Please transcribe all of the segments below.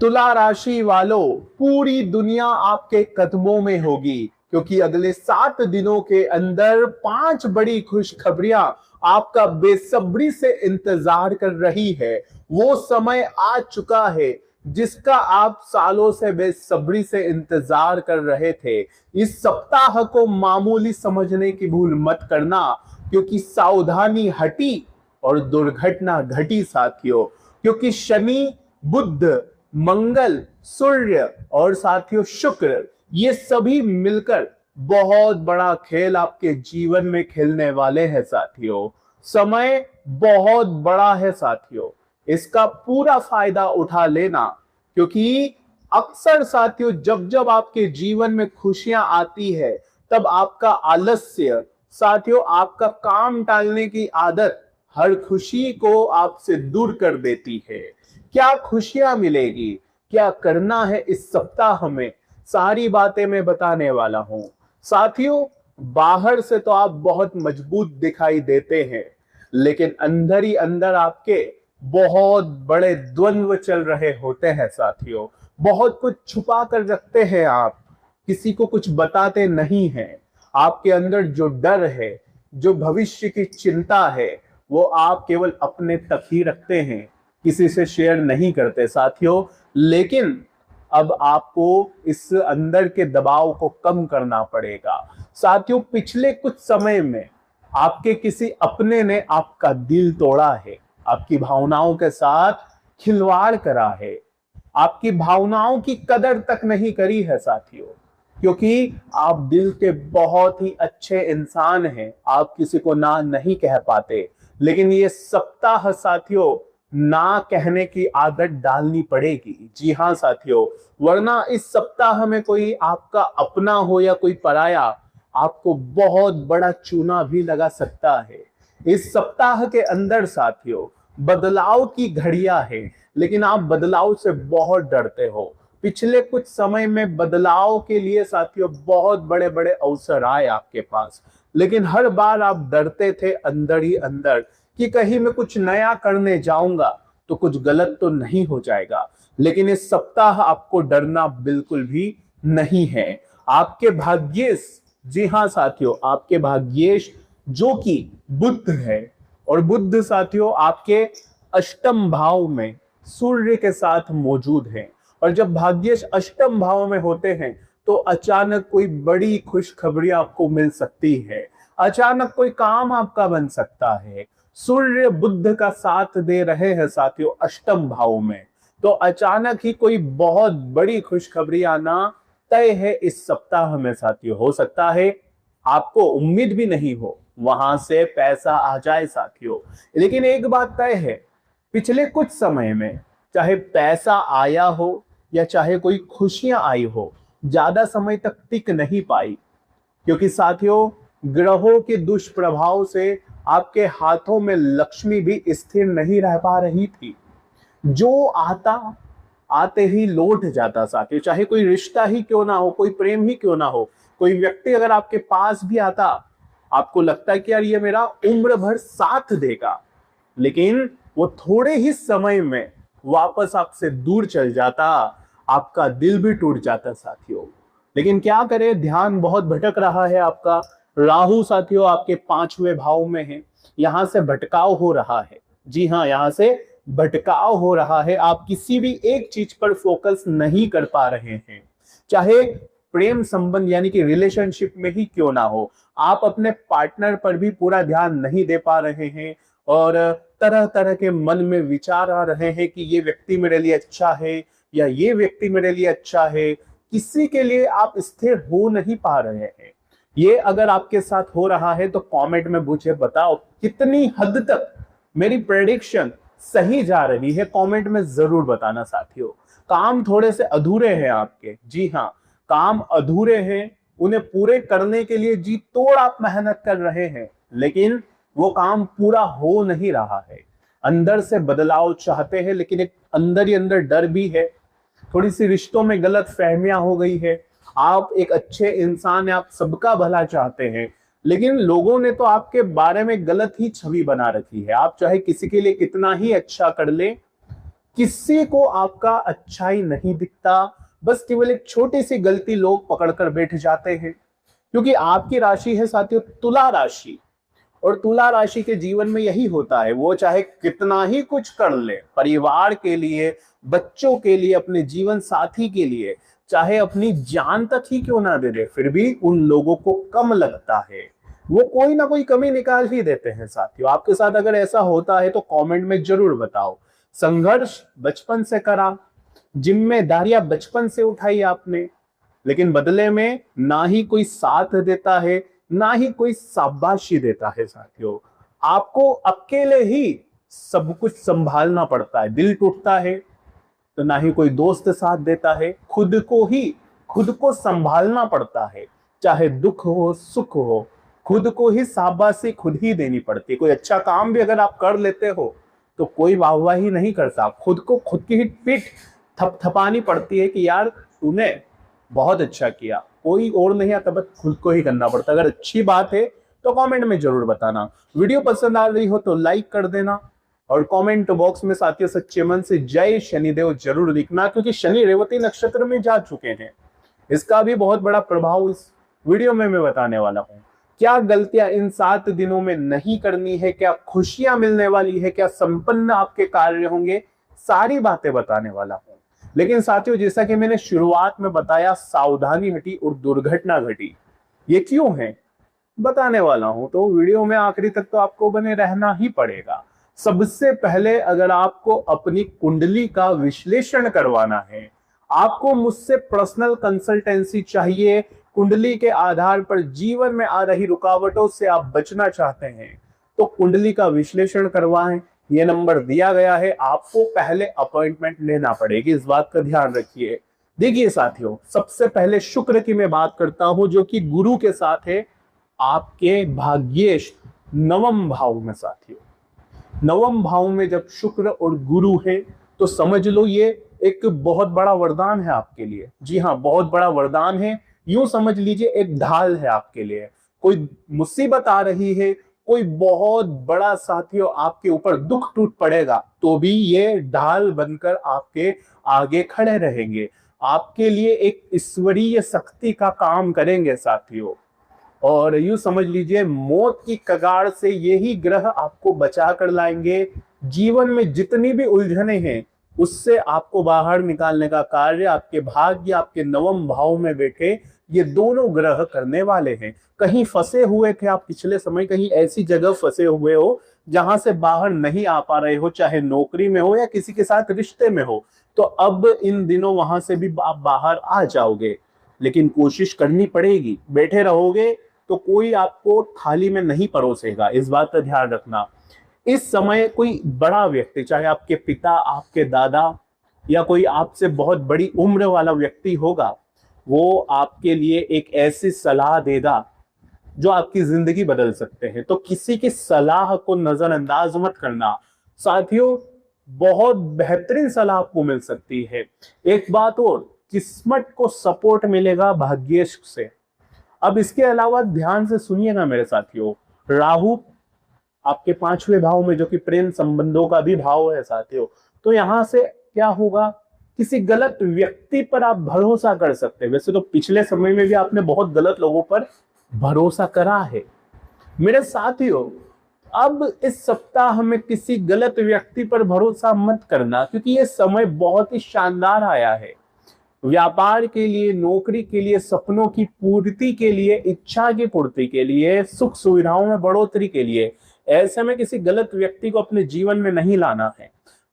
तुला राशि वालों, पूरी दुनिया आपके कदमों में होगी, क्योंकि अगले 7 दिनों के अंदर 5 बड़ी खुशखबरियां आपका बेसब्री से इंतजार कर रही है। वो समय आ चुका है जिसका आप सालों से बेसब्री से इंतजार कर रहे थे। इस सप्ताह को मामूली समझने की भूल मत करना, क्योंकि सावधानी हटी और दुर्घटना घटी साथियों। क्योंकि शनि, बुध, मंगल, सूर्य और साथियों शुक्र, ये सभी मिलकर बहुत बड़ा खेल आपके जीवन में खेलने वाले हैं साथियों। समय बहुत बड़ा है साथियों, इसका पूरा फायदा उठा लेना, क्योंकि अक्सर साथियों जब जब आपके जीवन में खुशियां आती है तब आपका आलस्य, साथियों आपका काम टालने की आदत हर खुशी को आपसे दूर कर देती है। क्या खुशियां मिलेगी, क्या करना है इस सप्ताह में, सारी बातें मैं बताने वाला हूं साथियों। बाहर से तो आप बहुत मजबूत दिखाई देते हैं, लेकिन अंदर ही अंदर आपके बहुत बड़े द्वंद्व चल रहे होते हैं साथियों। बहुत कुछ छुपा कर रखते हैं आप, किसी को कुछ बताते नहीं हैं। आपके अंदर जो डर है, जो भविष्य की चिंता है, वो आप केवल अपने तक ही रखते हैं, किसी से शेयर नहीं करते साथियों। लेकिन अब आपको इस अंदर के दबाव को कम करना पड़ेगा साथियों। पिछले कुछ समय में आपके किसी अपने ने आपका दिल तोड़ा है, आपकी भावनाओं के साथ खिलवाड़ करा है, आपकी भावनाओं की कदर तक नहीं करी है साथियों। क्योंकि आप दिल के बहुत ही अच्छे इंसान हैं, आप किसी को ना नहीं कह पाते, लेकिन ये सप्ताह साथियों ना कहने की आदत डालनी पड़ेगी। जी हाँ साथियों, वरना इस सप्ताह में कोई आपका अपना हो या कोई पराया आपको बहुत बड़ा चूना भी लगा सकता है। इस सप्ताह के अंदर साथियों बदलाव की घड़ियां है, लेकिन आप बदलाव से बहुत डरते हो। पिछले कुछ समय में बदलाव के लिए साथियों बहुत बड़े बड़े अवसर आए आपके पास, लेकिन हर बार आप डरते थे अंदर ही अंदर कि कहीं मैं कुछ नया करने जाऊंगा तो कुछ गलत तो नहीं हो जाएगा। लेकिन इस सप्ताह आपको डरना बिल्कुल भी नहीं है। आपके भाग्येश, जी हाँ साथियों, आपके भाग्येश जो कि बुध है, और बुध साथियों आपके अष्टम भाव में सूर्य के साथ मौजूद है। और जब भाग्येश अष्टम भाव में होते हैं तो अचानक कोई बड़ी खुशखबरी आपको मिल सकती है, अचानक कोई काम आपका बन सकता है। सूर्य बुध का साथ दे रहे हैं साथियों अष्टम भाव में, तो अचानक ही कोई बहुत बड़ी खुशखबरी आना तय है इस सप्ताह में साथियों। हो सकता है आपको उम्मीद भी नहीं हो, वहां से पैसा आ जाए साथियों। लेकिन एक बात तय है, पिछले कुछ समय में चाहे पैसा आया हो या चाहे कोई खुशियां आई हो, ज्यादा समय तक टिक नहीं पाई, क्योंकि साथियों ग्रहों के दुष्प्रभाव से आपके हाथों में लक्ष्मी भी स्थिर नहीं रह पा रही थी। जो आता आते ही लौट जाता साथियों, चाहे कोई रिश्ता ही क्यों ना हो, कोई प्रेम ही क्यों ना हो, कोई व्यक्ति अगर आपके पास भी आता, आपको लगता है कि यार ये मेरा उम्र भर साथ देगा, लेकिन वो थोड़े ही समय में वापस आपसे दूर चल जाता, आपका दिल भी टूट जाता साथियों। लेकिन क्या करें, ध्यान बहुत भटक रहा है आपका। राहु साथियों आपके 5वें भाव में है, यहां से भटकाव हो रहा है। जी हाँ, यहां से भटकाव हो रहा है, आप किसी भी एक चीज पर फोकस नहीं कर पा रहे हैं। चाहे प्रेम संबंध यानी कि रिलेशनशिप में ही क्यों ना हो, आप अपने पार्टनर पर भी पूरा ध्यान नहीं दे पा रहे हैं, और तरह तरह के मन में विचार आ रहे हैं कि ये व्यक्ति मेरे लिए अच्छा है या ये व्यक्ति मेरे लिए अच्छा है। किसी के लिए आप स्थिर हो नहीं पा रहे हैं। ये अगर आपके साथ हो रहा है तो कमेंट में मुझे बताओ कितनी हद तक मेरी प्रेडिक्शन सही जा रही है, कमेंट में जरूर बताना साथियों। काम थोड़े से अधूरे हैं आपके, जी हाँ, काम अधूरे हैं, उन्हें पूरे करने के लिए जी तोड़ आप मेहनत कर रहे हैं, लेकिन वो काम पूरा हो नहीं रहा है। अंदर से बदलाव चाहते हैं, लेकिन एक अंदर ही अंदर डर भी है, थोड़ी सी रिश्तों में गलत फहमियां हो गई है। आप एक अच्छे इंसान हैं, आप सबका भला चाहते हैं, लेकिन लोगों ने तो आपके बारे में गलत ही छवि बना रखी है। आप चाहे किसी के लिए कितना ही अच्छा कर ले, किसी को आपका अच्छाई नहीं दिखता, बस केवल एक छोटी सी गलती लोग पकड़कर बैठ जाते हैं। क्योंकि आपकी राशि है साथियों तुला राशि, और तुला राशि के जीवन में यही होता है, वो चाहे कितना ही कुछ कर ले परिवार के लिए, बच्चों के लिए, अपने जीवन साथी के लिए, चाहे अपनी जान तक ही क्यों ना दे दे, फिर भी उन लोगों को कम लगता है। वो कोई ना कोई कमी निकाल ही देते हैं साथियों। आपके साथ अगर ऐसा होता है तो कमेंट में जरूर बताओ। संघर्ष बचपन से करा, जिम्मेदारियां बचपन से उठाई आपने, लेकिन बदले में ना ही कोई साथ देता है, ना ही कोई शाबाशी देता है साथियों। आपको अकेले ही सब कुछ संभालना पड़ता है। दिल टूटता है तो ना ही कोई दोस्त साथ देता है, खुद को संभालना पड़ता है। चाहे दुख हो सुख हो, खुद को ही शाबाशी खुद ही देनी पड़ती है। कोई अच्छा काम भी अगर आप कर लेते हो तो कोई वाहवाही नहीं करता, खुद को खुद की ही पीठ थपथपानी पड़ती है कि यार तूने बहुत अच्छा किया, कोई और नहीं आता, बस खुद को ही करना पड़ता। अगर अच्छी बात है तो कमेंट में जरूर बताना। वीडियो पसंद आ रही हो तो लाइक कर देना, और कमेंट बॉक्स में साथियों सच्चे मन से जय शनिदेव जरूर लिखना, क्योंकि शनि रेवती नक्षत्र में जा चुके हैं। इसका भी बहुत बड़ा प्रभाव इस वीडियो में मैं बताने वाला हूँ। क्या गलतियां इन 7 दिनों में नहीं करनी है, क्या खुशियां मिलने वाली है, क्या संपन्न आपके कार्य होंगे, सारी बातें बताने वाला हूँ। लेकिन साथियों जैसा कि मैंने शुरुआत में बताया, सावधानी हटी और दुर्घटना घटी। ये क्यों है बताने वाला हूं, तो वीडियो में आखिरी तक तो आपको बने रहना ही पड़ेगा। सबसे पहले अगर आपको अपनी कुंडली का विश्लेषण करवाना है, आपको मुझसे पर्सनल कंसल्टेंसी चाहिए, कुंडली के आधार पर जीवन में आ रही रुकावटों से आप बचना चाहते हैं, तो कुंडली का विश्लेषण करवाएं। ये नंबर दिया गया है, आपको पहले अपॉइंटमेंट लेना पड़ेगी, इस बात का ध्यान रखिए। देखिए साथियों, सबसे पहले शुक्र की मैं बात करता हूं, जो कि गुरु के साथ है आपके भाग्येश नवम भाव में। साथियों नवम भाव में जब शुक्र और गुरु है तो समझ लो ये एक बहुत बड़ा वरदान है आपके लिए। जी हाँ, बहुत बड़ा वरदान है, यूं समझ लीजिए एक ढाल है आपके लिए। कोई मुसीबत आ रही है, कोई बहुत बड़ा साथियों आपके ऊपर दुख टूट पड़ेगा, तो भी ये ढाल बनकर आपके आगे खड़े रहेंगे, आपके लिए एक ईश्वरीय शक्ति का काम करेंगे साथियों। और यूं समझ लीजिए मौत की कगार से यही ग्रह आपको बचा कर लाएंगे। जीवन में जितनी भी उलझने हैं उससे आपको बाहर निकालने का कार्य आपके भाग्य, आपके नवम भाव में बैठे ये दोनों ग्रह करने वाले हैं। कहीं फंसे हुए थे आप पिछले समय, कहीं ऐसी जगह फंसे हुए हो जहां से बाहर नहीं आ पा रहे हो, चाहे नौकरी में हो या किसी के साथ रिश्ते में हो, तो अब इन दिनों वहां से भी आप बाहर आ जाओगे। लेकिन कोशिश करनी पड़ेगी, बैठे रहोगे तो कोई आपको थाली में नहीं परोसेगा, इस बात का ध्यान रखना। इस समय कोई बड़ा व्यक्ति, चाहे आपके पिता, आपके दादा या कोई आपसे बहुत बड़ी उम्र वाला व्यक्ति होगा, वो आपके लिए एक ऐसी सलाह देगा जो आपकी जिंदगी बदल सकते हैं। तो किसी की सलाह को नजरअंदाज मत करना साथियों, बहुत बेहतरीन सलाह आपको मिल सकती है। एक बात और, किस्मत को सपोर्ट मिलेगा भाग्येश से। अब इसके अलावा ध्यान से सुनिएगा मेरे साथियों, राहु आपके 5वें भाव में, जो कि प्रेम संबंधों का भी भाव है साथियों, तो यहां से क्या होगा, किसी गलत व्यक्ति पर आप भरोसा कर सकते हैं। वैसे तो पिछले समय में भी आपने बहुत गलत लोगों पर भरोसा करा है मेरे साथियों। अब इस सप्ताह में किसी गलत व्यक्ति पर भरोसा मत करना, क्योंकि ये समय बहुत ही शानदार आया है व्यापार के लिए, नौकरी के लिए, सपनों की पूर्ति के लिए, इच्छा की पूर्ति के लिए, सुख सुविधाओं में बढ़ोतरी के लिए। ऐसे में किसी गलत व्यक्ति को अपने जीवन में नहीं लाना है।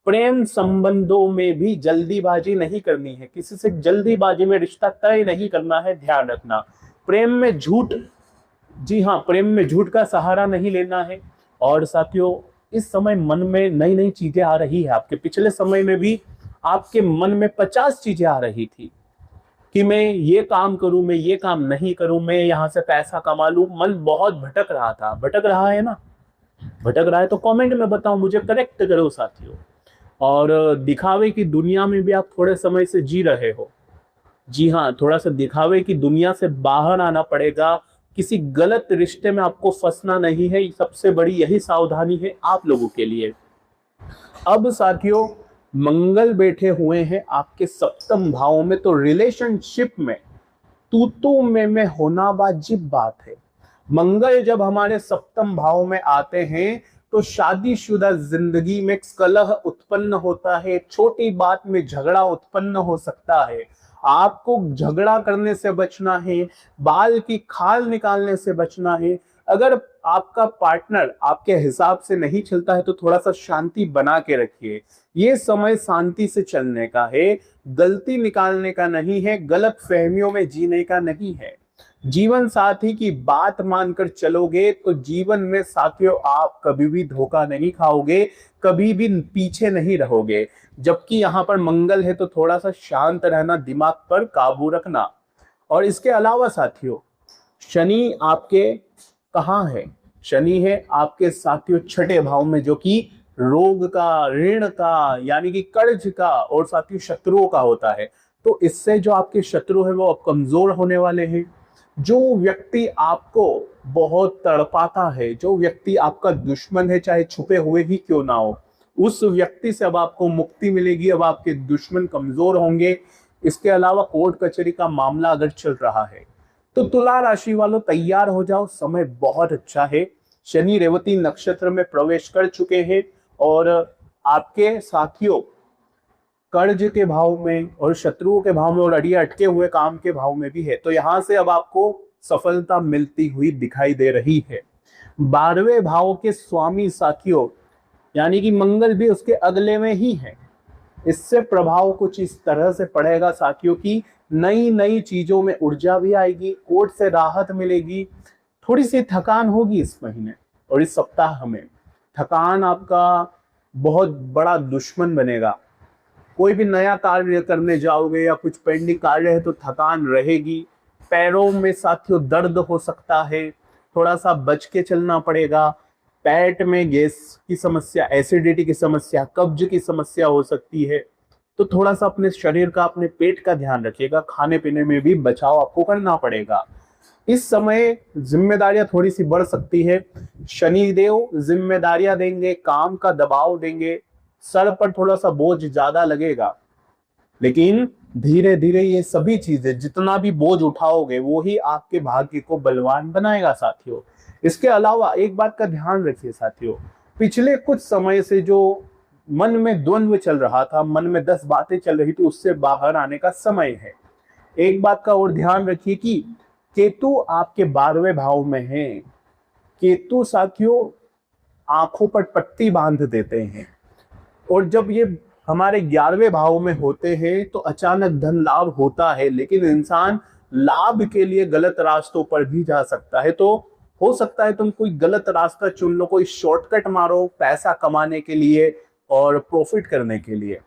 प्रेम संबंधों में भी जल्दीबाजी नहीं करनी है, किसी से जल्दीबाजी में रिश्ता तय नहीं करना है, ध्यान रखना। प्रेम में झूठ, जी हाँ, प्रेम में झूठ का सहारा नहीं लेना है। और साथियों इस समय मन में नई नई चीजें आ रही है आपके, पिछले समय में भी आपके मन में 50 चीजें आ रही थी कि मैं ये काम करूं, मैं ये काम नहीं करूं, मैं यहां से पैसा कमा लूं। मन बहुत भटक रहा था, भटक रहा है ना, भटक रहा है तो कमेंट में बताओ, मुझे करेक्ट करो साथियों। और दिखावे की दुनिया में भी आप थोड़े समय से जी रहे हो। जी हाँ, थोड़ा सा दिखावे की दुनिया से बाहर आना पड़ेगा। किसी गलत रिश्ते में आपको फंसना नहीं है, सबसे बड़ी यही सावधानी है आप लोगों के लिए। अब साथियों मंगल बैठे हुए हैं आपके सप्तम भाव में, तो रिलेशनशिप में तू में होना वाजिब बात है। मंगल जब हमारे सप्तम भाव में आते हैं तो शादीशुदा जिंदगी में कलह उत्पन्न होता है, छोटी बात में झगड़ा उत्पन्न हो सकता है। आपको झगड़ा करने से बचना है, बाल की खाल निकालने से बचना है। अगर आपका पार्टनर आपके हिसाब से नहीं चलता है तो थोड़ा सा शांति बना के रखिए। ये समय शांति से चलने का है, गलती निकालने का नहीं है, गलत फहमियों में जीने का नहीं है। जीवन साथी की बात मानकर चलोगे तो जीवन में साथियों आप कभी भी धोखा नहीं खाओगे, कभी भी पीछे नहीं रहोगे। जबकि यहाँ पर मंगल है तो थोड़ा सा शांत रहना, दिमाग पर काबू रखना। और इसके अलावा साथियों शनि आपके कहाँ है? शनि है आपके साथियों छठे भाव में, जो कि रोग का, ऋण का, यानी कि कर्ज का और साथियों शत्रुओं का होता है। तो इससे जो आपके शत्रु है वो अब कमजोर होने वाले हैं। जो व्यक्ति आपको बहुत तड़पाता है, जो व्यक्ति आपका दुश्मन है, चाहे छुपे हुए ही क्यों ना हो, उस व्यक्ति से अब आपको मुक्ति मिलेगी। अब आपके दुश्मन कमजोर होंगे। इसके अलावा कोर्ट कचहरी का मामला अगर चल रहा है तो तुला राशि वालों तैयार हो जाओ, समय बहुत अच्छा है। शनि रेवती नक्षत्र में प्रवेश कर चुके हैं और आपके साथियों कर्ज के भाव में और शत्रुओं के भाव में और अड़िए अटके हुए काम के भाव में भी है। तो यहां से अब आपको सफलता मिलती हुई दिखाई दे रही है। 12वें भाव के स्वामी साथियों यानी कि मंगल भी उसके अगले में ही है। इससे प्रभाव कुछ इस तरह से पड़ेगा साथियों की नई नई चीजों में ऊर्जा भी आएगी, कोर्ट से राहत मिलेगी। थोड़ी सी थकान होगी इस महीने और इस सप्ताह में। थकान आपका बहुत बड़ा दुश्मन बनेगा। कोई भी नया कार्य करने जाओगे या कुछ पेंडिंग कार्य है तो थकान रहेगी। पैरों में साथियों दर्द हो सकता है, थोड़ा सा बच के चलना पड़ेगा। पेट में गैस की समस्या, एसिडिटी की समस्या, कब्ज की समस्या हो सकती है। तो थोड़ा सा अपने शरीर का, अपने पेट का ध्यान रखिएगा। खाने पीने में भी बचाव आपको करना पड़ेगा। इस समय जिम्मेदारियां थोड़ी सी बढ़ सकती है। शनिदेव जिम्मेदारियां देंगे, काम का दबाव देंगे, सर पर थोड़ा सा बोझ ज्यादा लगेगा। लेकिन धीरे धीरे ये सभी चीजें, जितना भी बोझ उठाओगे वो ही आपके भाग्य को बलवान बनाएगा साथियों। इसके अलावा एक बात का ध्यान रखिए साथियों, पिछले कुछ समय से जो मन में द्वंद्व चल रहा था, मन में 10 बातें चल रही थी, उससे बाहर आने का समय है। एक बात का और ध्यान रखिए कि केतु आपके 12वें भाव में है। केतु साथियों आंखों पर पट्टी बांध देते हैं और जब ये हमारे 11वें भाव में होते हैं तो अचानक धन लाभ होता है। लेकिन इंसान लाभ के लिए गलत रास्तों पर भी जा सकता है। तो हो सकता है तुम कोई गलत रास्ता चुन लो, कोई शॉर्टकट मारो पैसा कमाने के लिए और प्रॉफिट करने के लिए।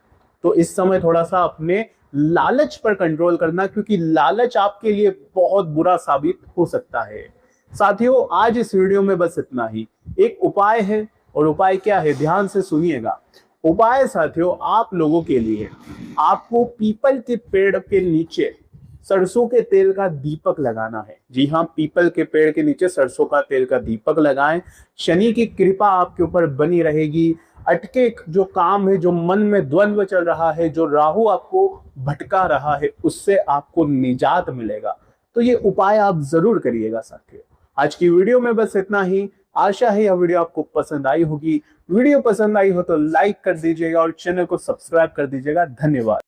तो इस समय थोड़ा सा अपने लालच पर कंट्रोल करना, क्योंकि लालच आपके लिए बहुत बुरा साबित हो सकता है। साथियों आज इस वीडियो में बस इतना ही। एक उपाय है और उपाय क्या है ध्यान से सुनिएगा। उपाय साथियों आप लोगों के लिए, आपको पीपल के पेड़ के नीचे सरसों के तेल का दीपक लगाना है। जी हाँ, पीपल के पेड़ के नीचे सरसों का तेल का दीपक लगाएं। शनि की कृपा आपके ऊपर बनी रहेगी। अटके जो काम है, जो मन में द्वंद्व चल रहा है, जो राहु आपको भटका रहा है, उससे आपको निजात मिलेगा। तो ये उपाय आप जरूर करिएगा साथियों। आज की वीडियो में बस इतना ही। आशा है यह वीडियो आपको पसंद आई होगी। वीडियो पसंद आई हो तो लाइक कर दीजिएगा और चैनल को सब्सक्राइब कर दीजिएगा। धन्यवाद।